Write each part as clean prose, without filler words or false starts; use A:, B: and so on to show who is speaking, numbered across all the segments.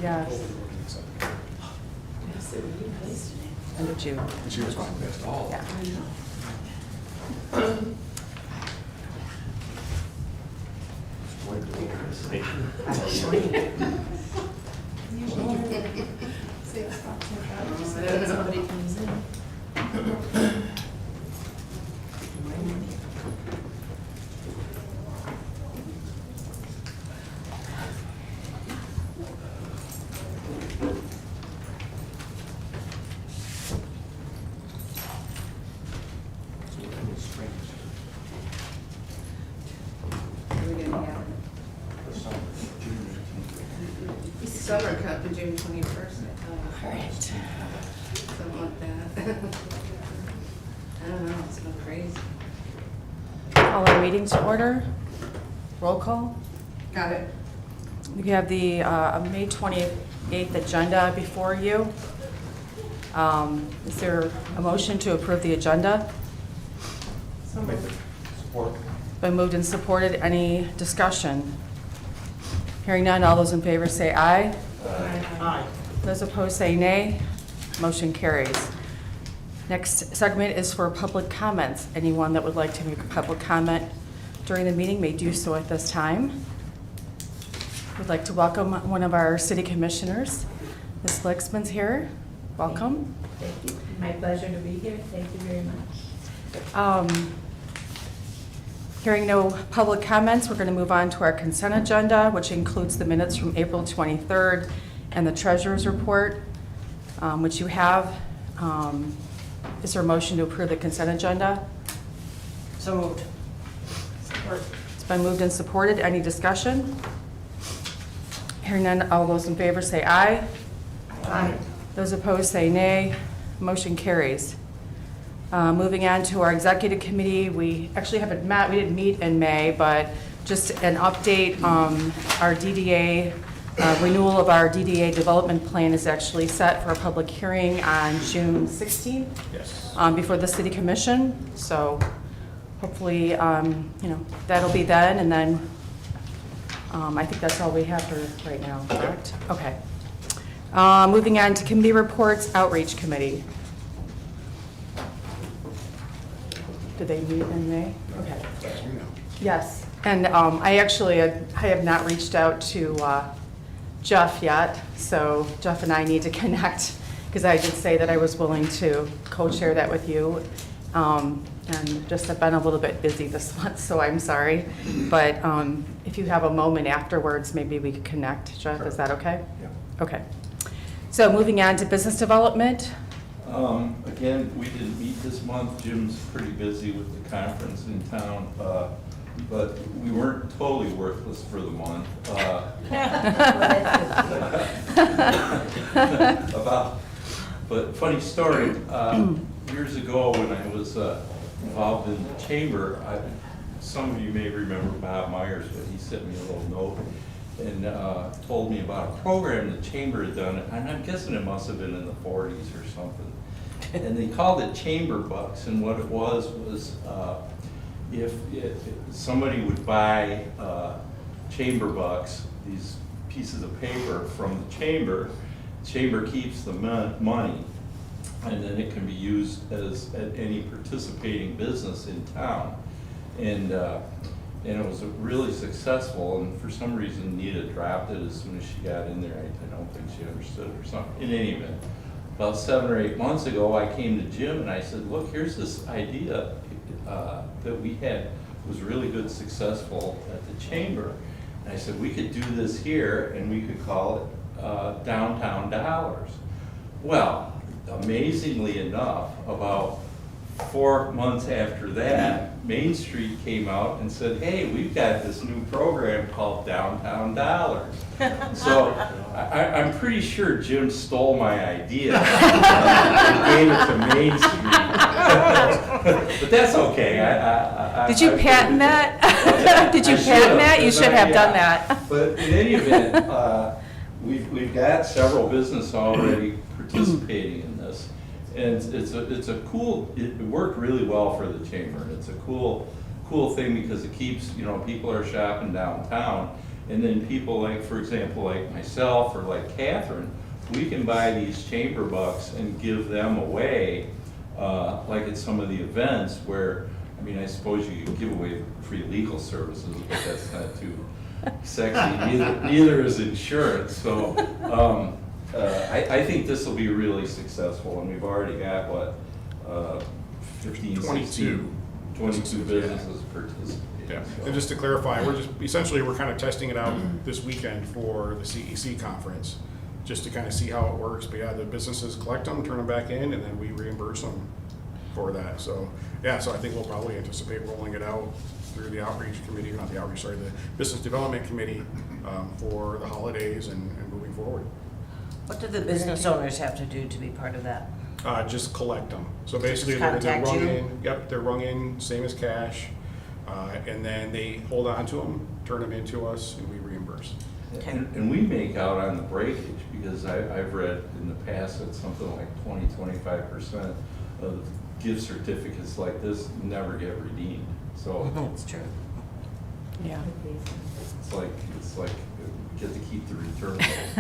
A: Yes. End of June.
B: And she was going past all.
A: Yeah.
C: Somebody comes in. We're gonna have summer cut to June 21st.
A: All right.
C: Something like that. I don't know, it's been crazy.
A: Call our meeting to order. Roll call.
C: Got it.
A: We have the May 28th agenda before you. Is there a motion to approve the agenda?
B: Support.
A: Been moved and supported. Any discussion? Hearing none, all those in favor say aye.
B: Aye.
A: Those opposed say nay. Motion carries. Next segment is for public comments. Anyone that would like to make a public comment during the meeting may do so at this time. We'd like to welcome one of our city commissioners. Ms. Lexman's here. Welcome.
D: Thank you. My pleasure to be here. Thank you very much.
A: Hearing no public comments, we're going to move on to our consent agenda, which includes the minutes from April 23rd and the treasurer's report, which you have. Is there a motion to approve the consent agenda?
D: So moved. Support.
A: It's been moved and supported. Any discussion? Hearing none, all those in favor say aye.
D: Aye.
A: Those opposed say nay. Motion carries. Moving on to our executive committee, we actually haven't met, we didn't meet in May, but just an update, our DDA, renewal of our DDA development plan is actually set for a public hearing on June 16th.
B: Yes.
A: Before the city commission, so hopefully, that'll be then, and then I think that's all we have for right now, correct? Okay. Moving on to committee reports, outreach committee. Did they meet in May? Okay.
B: As we know.
A: Yes, and I have not reached out to Jeff yet, so Jeff and I need to connect, because I did say that I was willing to co-chair that with you, and just have been a little bit busy this month, so I'm sorry. But if you have a moment afterwards, maybe we could connect. Jeff, is that okay?
B: Yeah.
A: Okay. So moving on to business development.
E: Again, we didn't meet this month. Jim's pretty busy with the conference in town, but we weren't totally worthless for the month. But funny story, years ago when I was involved in the chamber, some of you may remember Bob Myers, but he sent me a little note and told me about a program the chamber had done, and I'm guessing it must have been in the 40s or something. And they called it Chamber Bucks, and what it was if somebody would buy Chamber Bucks, these pieces of paper from the chamber keeps the money, and then it can be used as at any participating business in town. And it was really successful, and for some reason Nita dropped it as soon as she got in there. I don't think she understood it or something. In any event, about 7 or 8 months ago, I came to Jim and I said, look, here's this idea that we had, was really good, successful at the chamber. And I said, we could do this here and we could call it Downtown Dollars. Well, amazingly enough, about 4 months after that, Main Street came out and said, hey, we've got this new program called Downtown Dollars. So I'm pretty sure Jim stole my idea and gave it to Main Street. But that's okay.
A: Did you patent that? Did you patent that? You should have done that.
E: But in any event, we've got several businesses already participating in this. And it's a cool, it worked really well for the chamber. It's a cool thing because it keeps, people are shopping downtown. And then people like, for example, like myself or like Catherine, we can buy these chamber bucks and give them away, like at some of the events where, I mean, I suppose you could give away free legal services, but that's not too sexy. Neither is insurance. So I think this will be really successful, and we've already got, what, 15, 16, 22 businesses participating.
F: Yeah,
E: So-
F: and just to clarify, we're kind of testing it out this weekend for the CEC conference, just to kind of see how it works. But yeah, the businesses collect them, turn them back in, and then we reimburse them for that. So, yeah, so I think we'll probably anticipate rolling it out through the outreach committee, not the outreach, sorry, the business development committee for the holidays and moving forward.
G: What do the business owners have to do to be part of that?
F: Just collect them. So basically,
G: Just
F: they're
G: contact
F: rung
G: you?
F: in, yep, they're rung in, same as cash. And then they hold on to them, turn them into us, and we reimburse.
G: Okay.
E: And we make out on the breakage, because I've read in the past that something like 20–25% of gift certificates like this never get redeemed. So
G: That's true.
A: Yeah.
E: it's like we get to keep the return votes,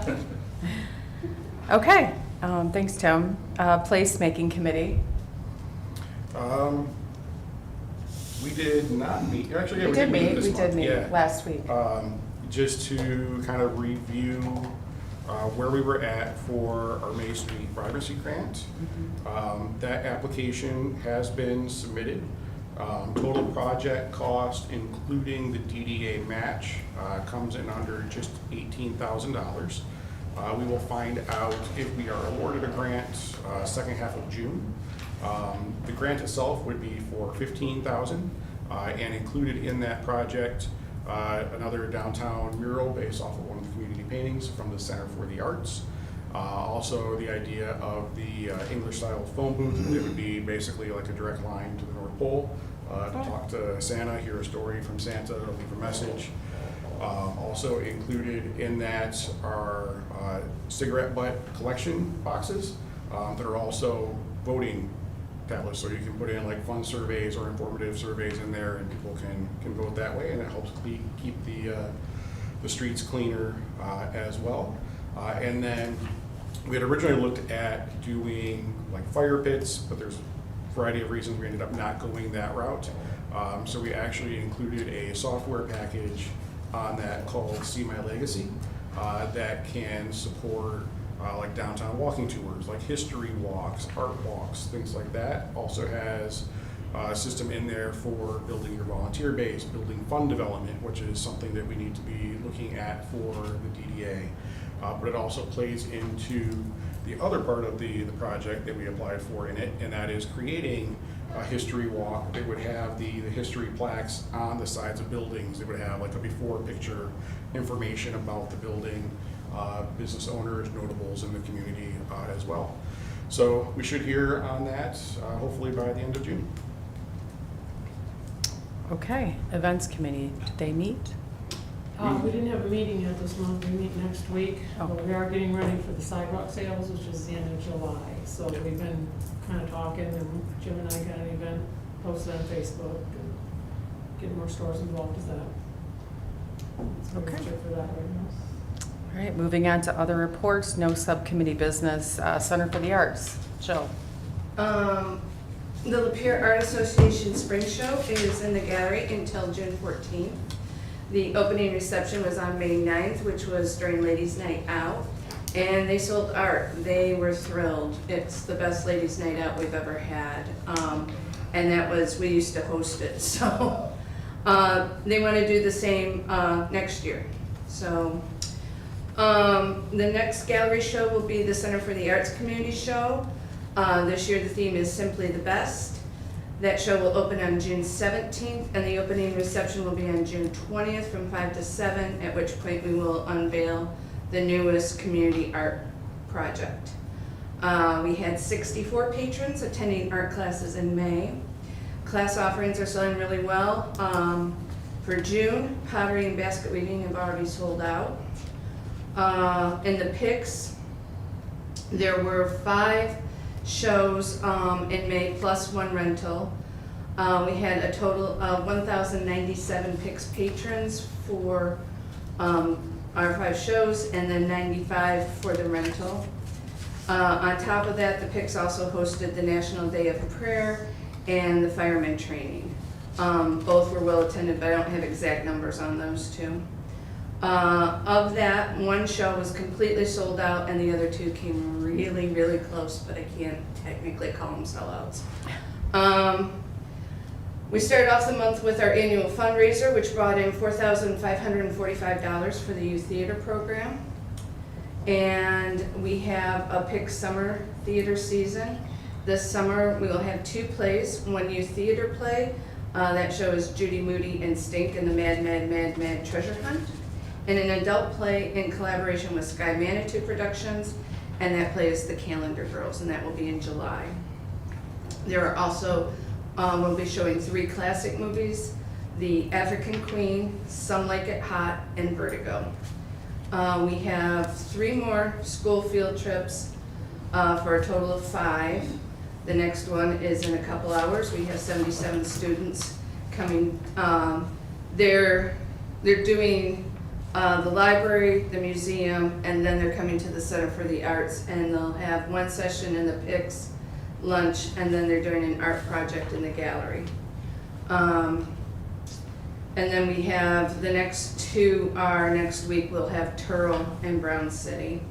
E: right?
A: Okay, thanks, Tim. Placemaking committee.
F: We did not meet, actually, yeah,
A: We did meet,
F: this
A: we
F: month,
A: did meet
F: yeah.
A: last week.
F: Just to kind of review where we were at for our May Street vibrancy grant. That application has been submitted. Total project cost, including the DDA match, comes in under just $18,000. We will find out if we are awarded a grant second half of June. The grant itself would be for $15,000, and included in that project, another downtown mural based off of one of the community paintings from the Center for the Arts. Also, the idea of the English-style phone booth, it would be basically like a direct line to the North Pole, to talk to Santa, hear a story from Santa, leave a message. Also included in that are cigarette butt collection boxes that are also voting tablets, so you can put in like fun surveys or informative surveys in there, and people can vote that way, and it helps keep the streets cleaner as well. And then we had originally looked at doing like fire pits, but there's a variety of reasons we ended up not going that route. So we actually included a software package on that called See My Legacy that can support like downtown walking tours, like history walks, art walks, things like that. Also has a system in there for building your volunteer base, building fund development, which is something that we need to be looking at for the DDA. But it also plays into the other part of the project that we applied for in it, and that is creating a history walk that would have the history plaques on the sides of buildings. It would have like a before picture information about the building, business owners, notables in the community as well. So we should hear on that hopefully by the end of June.
A: Okay, events committee, did they meet?
B: We didn't have a meeting yet this month, we meet next week,
A: Oh.
B: but we are getting ready for the sidewalk sales, which is the end of July. So we've been kind of talking, and Jim and I got an event posted on Facebook, and getting more stores involved with that. That's pretty much
A: Okay.
B: it for that right now.
A: All right, moving on to other reports, no subcommittee business, Center for the Arts. Jill?
C: The Lapeer Art Association Spring Show is in the gallery until June 14th. The opening reception was on May 9th, which was during Ladies' Night Out, and they sold art. They were thrilled. It's the best Ladies' Night Out we've ever had, and that was, we used to host it, so they want to do the same next year. So the next gallery show will be the Center for the Arts Community Show. This year the theme is Simply the Best. That show will open on June 17th, and the opening reception will be on June 20th from 5 to 7, at which point we will unveil the newest community art project. We had 64 patrons attending art classes in May. Class offerings are selling really well. For June, pottery and basket weaving have already sold out. In the picks, there were 5 shows in May plus 1 rental. We had a total of 1,097 PIX patrons for our 5 shows, and then 95 for the rental. On top of that, the PIX also hosted the National Day of Prayer and the fireman training. Both were well attended, but I don't have exact numbers on those two. Of that, one show was completely sold out, and the other 2 came really, really close, but I can't technically call them sellouts. We started off the month with our annual fundraiser, which brought in $4,545 for the youth theater program. And we have a PIX summer theater season. This summer, we will have 2 plays, one youth theater play. That show is Judy Moody and Stink and the Mad, Mad, Mad, Mad Treasure Hunt. And an adult play in collaboration with Sky Manitou Productions, and that play is The Calendar Girls, and that will be in July. There are also, we'll be showing 3 classic movies, The African Queen, Some Like It Hot, and Vertigo. We have 3 more school field trips for a total of 5. The next one is in a couple hours. We have 77 students coming. They're doing the library, the museum, and then they're coming to the Center for the Arts, and they'll have 1 session in the PIX, lunch, and then they're doing an art project in the gallery. And then we have the next 2 are next week. We'll have Turl and Brown City.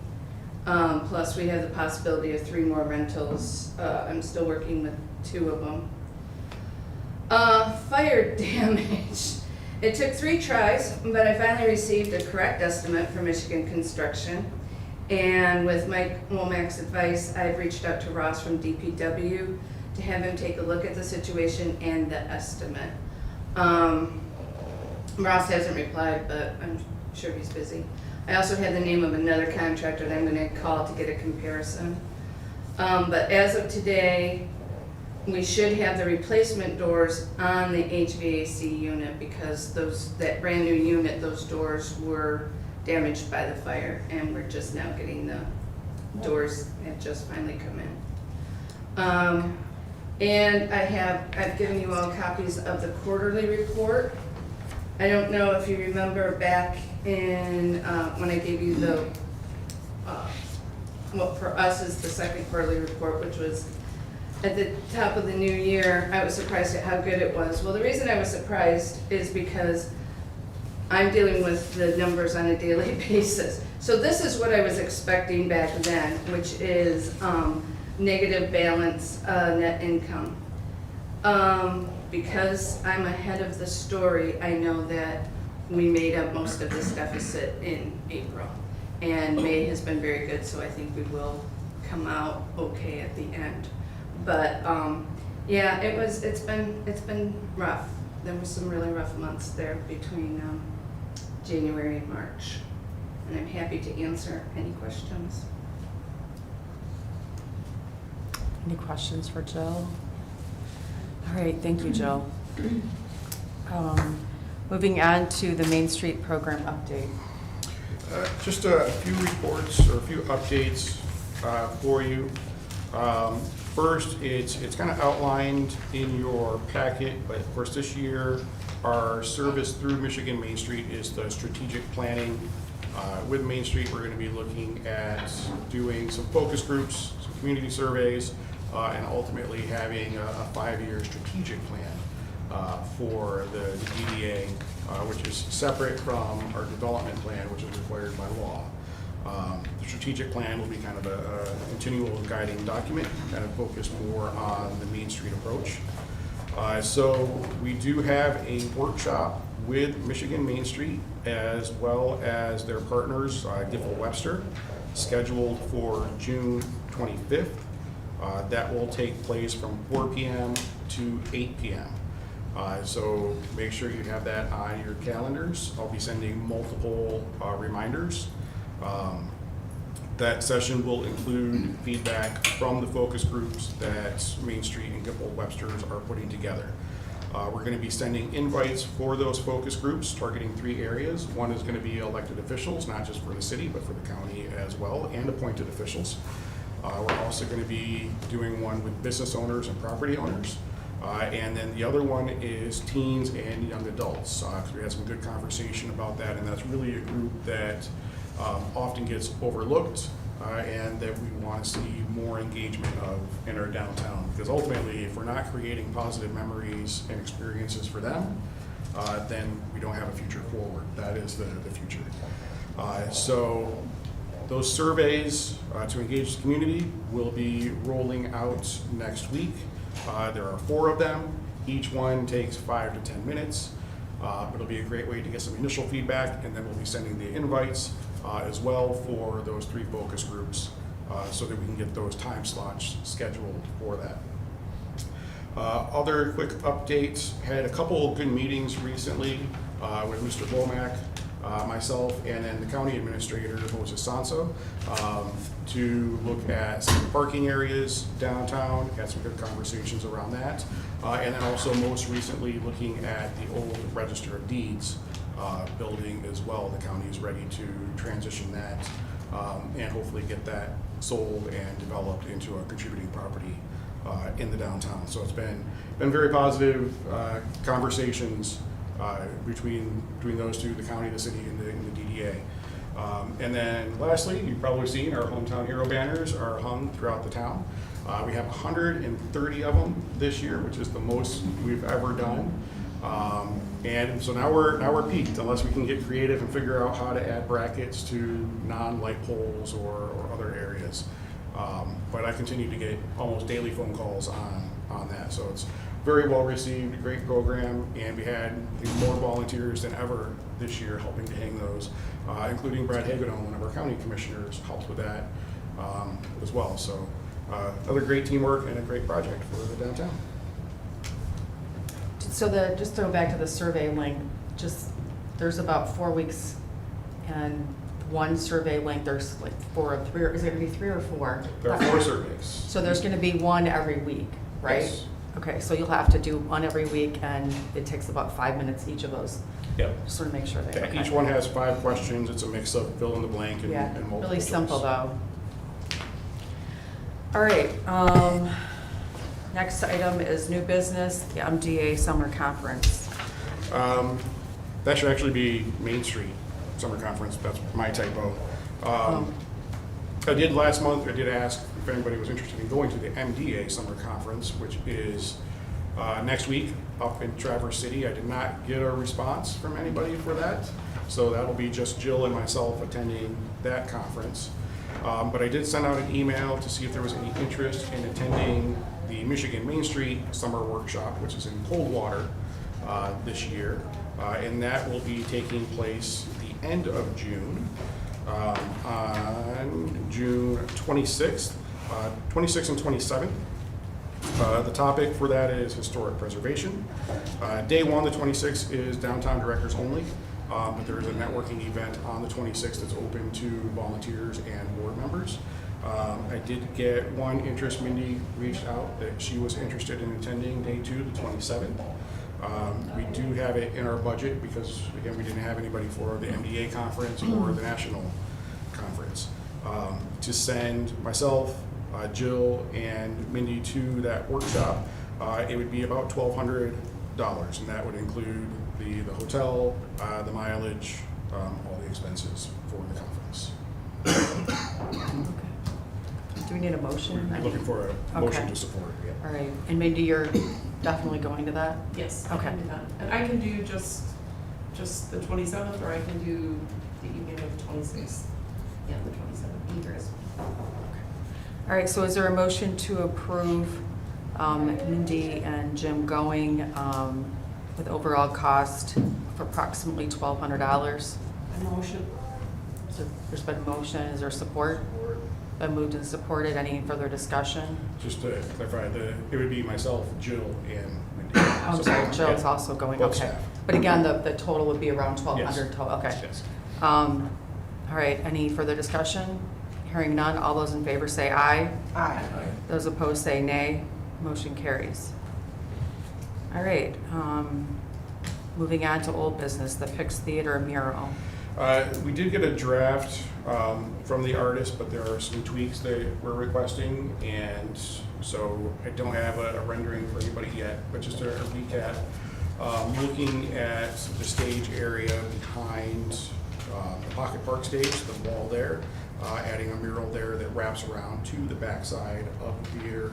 C: Plus we have the possibility of 3 more rentals. I'm still working with 2 of them. Fire damage. It took 3 tries, but I finally received a correct estimate from Michigan Construction. And with Mike Womack's advice, I've reached out to Ross from DPW to have him take a look at the situation and the estimate. Ross hasn't replied, but I'm sure he's busy. I also have the name of another contractor that I'm going to call to get a comparison. But as of today, we should have the replacement doors on the HVAC unit, because that brand new unit, those doors were damaged by the fire, and we're just now getting the doors have just finally come in. And I've given you all copies of the quarterly report. I don't know if you remember back in when I gave you the what for us is the second quarterly report, which was at the top of the new year. I was surprised at how good it was. Well, the reason I was surprised is because I'm dealing with the numbers on a daily basis. So this is what I was expecting back then, which is negative balance net income. Because I'm ahead of the story, I know that we made up most of this deficit in April. And May has been very good, so I think we will come out okay at the end. But yeah, it's been rough. There were some really rough months there between January and March. And I'm happy to answer any questions.
A: Any questions for Jill? All right, thank you, Jill. Moving on to the Main Street program update.
F: Just a few reports or a few updates for you. First, it's kind of outlined in your packet, but of course this year our service through Michigan Main Street is the strategic planning. With Main Street, we're going to be looking at doing some focus groups, some community surveys, and ultimately having a 5-year strategic plan for the DDA, which is separate from our development plan, which is required by law. The strategic plan will be kind of a continual guiding document, kind of focused more on the Main Street approach. So we do have a workshop with Michigan Main Street as well as their partners, Giffel Webster, scheduled for June 25th. That will take place from 4 p.m. to 8 p.m. So make sure you have that on your calendars. I'll be sending multiple reminders. That session will include feedback from the focus groups that Main Street and Giffel Websters are putting together. We're going to be sending invites for those focus groups targeting 3 areas. One is going to be elected officials, not just for the city, but for the county as well, and appointed officials. We're also going to be doing one with business owners and property owners. And then the other one is teens and young adults, because we had some good conversation about that, and that's really a group that often gets overlooked, and that we want to see more engagement of in our downtown. Because ultimately, if we're not creating positive memories and experiences for them, then we don't have a future forward. That is the future. So those surveys to engage the community will be rolling out next week. There are 4 of them. Each one takes 5 to 10 minutes. It'll be a great way to get some initial feedback, and then we'll be sending the invites as well for those 3 focus groups so that we can get those time slots scheduled for that. Other quick updates, had a couple of good meetings recently with Mr. Womack, myself, and then the county administrator, Moses Sanso, to look at some parking areas downtown, had some good conversations around that. And then also most recently looking at the old Register of Deeds building as well. The county is ready to transition that and hopefully get that sold and developed into a contributing property in the downtown. So it's been very positive conversations between those two, the county, the city, and the DDA. And then lastly, you've probably seen our Hometown Hero banners are hung throughout the town. We have 130 of them this year, which is the most we've ever done. And so now we're peaked, unless we can get creative and figure out how to add brackets to non-light poles or other areas. But I continue to get almost daily phone calls on that. So it's very well received, a great program, and we had more volunteers than ever this year helping to hang those, including Brad Hagedorn, one of our county commissioners, helped with that as well. So other great teamwork and a great project for the downtown.
A: So just to go back to the survey link, there's about 4 weeks and one survey link, there's like 4 or 3, or is it gonna be 3 or 4?
F: There are 4 surveys.
A: So there's gonna be one every week, right?
F: Yes.
A: Okay, so you'll have to do one every week, and it takes about 5 minutes each of those.
F: Yep.
A: Just want to make sure they.
F: Yeah, each one has 5 questions. It's a mix of fill in the blank and
A: Yeah,
F: multiple
A: really
F: choice.
A: simple though. All right, next item is new business, the MDA Summer Conference.
F: That should actually be Main Street Summer Conference. That's my typo. I did last month, I did ask if anybody was interested in going to the MDA Summer Conference, which is next week up in Traverse City. I did not get a response from anybody for that. So that'll be just Jill and myself attending that conference. But I did send out an email to see if there was any interest in attending the Michigan Main Street Summer Workshop, which is in Coldwater this year. And that will be taking place the end of June, on June 26th, 26th and 27th. The topic for that is historic preservation. Day 1, the 26th, is downtown directors only, but there is a networking event on the 26th that's open to volunteers and board members. I did get one interest. Mindy reached out that she was interested in attending day 2, the 27th. We do have it in our budget because, again, we didn't have anybody for the MDA conference or the national conference. To send myself, Jill, and Mindy to that workshop, it would be about $1,200, and that would include the hotel, the mileage, all the expenses for the conference.
A: Do we need a motion?
F: We're looking for a motion
A: Okay.
F: to support, yeah.
A: All right, and Mindy, you're definitely going to that?
B: Yes,
A: Okay.
B: I can do that. And I can do just the 27th, or I can do the evening of the 26th and the 27th, either is.
A: All right, so is there a motion to approve Mindy and Jim going with overall cost of approximately $1,200?
B: A motion.
A: So there's been a motion, is there support? Been moved and supported, any further discussion?
F: Just to clarify, it would be myself, Jill, and Mindy.
A: I'm sorry,
F: So,
A: Jill's
F: yeah,
A: also going,
F: both
A: okay.
F: staff.
A: But again, the total would be around 1,200
F: Yes.
A: total, okay.
F: Yes.
A: All right, any further discussion? Hearing none, all those in favor say aye.
G: Aye.
A: Those opposed say nay. Motion carries. All right, moving on to old business, the Pix Theater mural.
F: We did get a draft from the artist, but there are some tweaks they were requesting, and so I don't have a rendering for anybody yet, but just a recap. Looking at the stage area behind the Pocket Park stage, the wall there, adding a mural there that wraps around to the backside of the theater.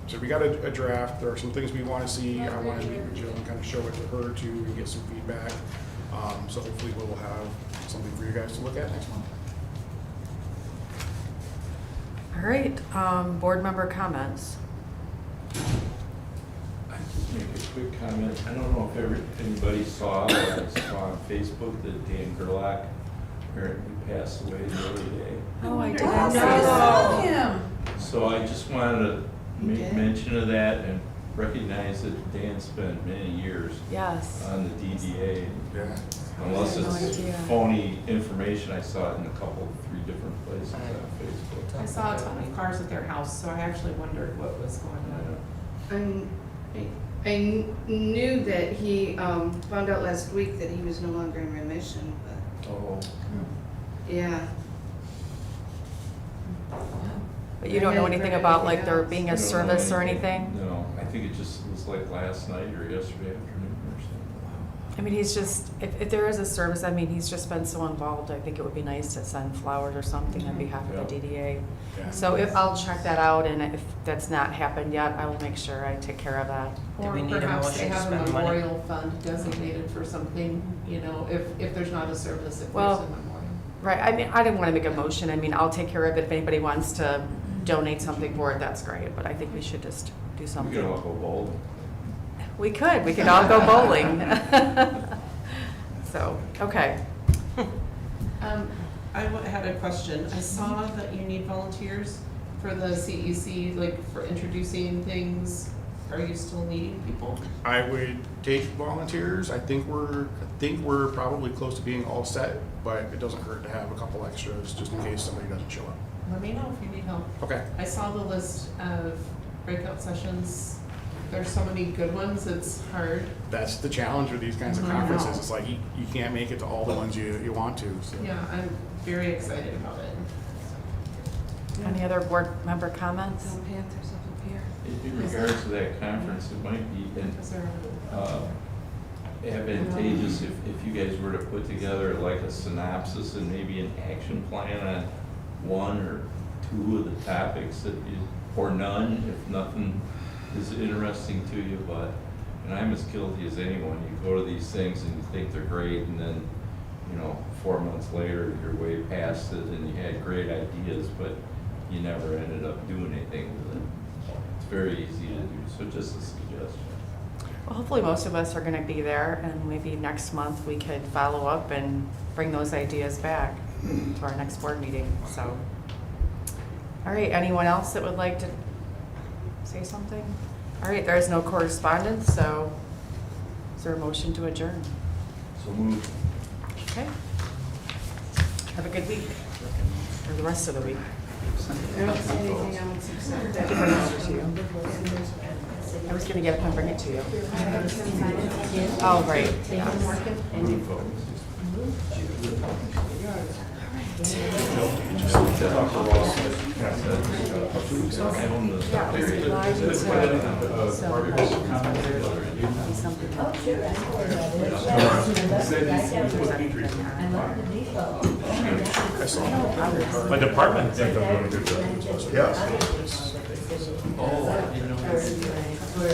F: So we got a draft. There are some things we want to see. I want to meet with Jill and kind of show it to her too and get some feedback. So hopefully we'll have something for you guys to look at next month.
A: All right, board member comments.
E: I just make a quick comment. I don't know if anybody saw, or I saw on Facebook that Dan Gerlach apparently passed away the other day.
A: Oh, I did.
E: So I just wanted to make
A: did?
E: mention of that and recognize that Dan spent many years
A: Yes.
E: on the DDA.
F: Yeah.
E: Unless
A: I had no
E: it's
A: idea.
E: phony information, I saw it in a couple, 3 different places on Facebook.
B: I saw a ton of cars at their house, so I actually wondered what was going on.
C: I knew that he found out last week that he was no longer in remission,
E: Oh,
C: but yeah.
A: But you don't know anything about like there being
E: I
A: a
E: don't know
A: service or anything?
E: No, I think it just was like last night or yesterday afternoon or something.
A: I mean, he's just, if there is a service, I mean, he's just been so involved. I think it would be nice to send flowers or something on behalf of the DDA.
F: Yeah.
A: So I'll check that out, and if that's not happened yet, I will make sure I take care of that.
G: Do
B: Or
G: we need a
B: perhaps they
G: motion to
B: have a
G: spend money?
B: memorial fund designated for something, you know, if there's not a service, if
A: Well,
B: there's a memorial.
A: Right, I mean, I didn't want to make a motion. I mean, I'll take care of it. If anybody wants to donate something for it, that's great. But I think we should just do
E: We could
A: something.
E: all go bowling.
A: We could all go bowling. So, okay.
H: I had a question. I saw that you need volunteers for the CEC, like for introducing things. Are you still needing people?
F: I would take volunteers. I think we're probably close to being all set, but it doesn't hurt to have a couple extras just in case somebody doesn't show up.
H: Let me know if you need help.
F: Okay.
H: I saw the list of breakout sessions. There's so many good ones, it's hard.
F: That's the challenge with these kinds of
H: I know.
F: conferences. It's like you can't make it to all the ones you want to. So.
H: Yeah, I'm very excited about it.
A: Any other board member comments?
C: Some Panthers up here.
E: In regards to that conference, it might be
H: Is there
E: advantageous if you guys were to put together like a synopsis and maybe an action plan on 1 or 2 of the topics that you, or none, if nothing is interesting to you, but, and I'm as guilty as anyone, you go to these things and you think they're great, and then, 4 months later, you're way past it, and you had great ideas, but you never ended up doing anything with it. It's very easy to do, so just a suggestion.
A: Well, hopefully most of us are going to be there, and maybe next month we could follow up and bring those ideas back to our next board meeting, so. All right, anyone else that would like to say something? All right, there is no correspondence, so is there a motion to adjourn?
E: So move.
A: Okay. Have a good week, or the rest of the week.
C: I don't see anything else except that.
A: Bring it over to you. I was going to get up and bring it to you. Oh, right.
I: My department thinks I'm doing a good job.
F: Yes.
E: Oh,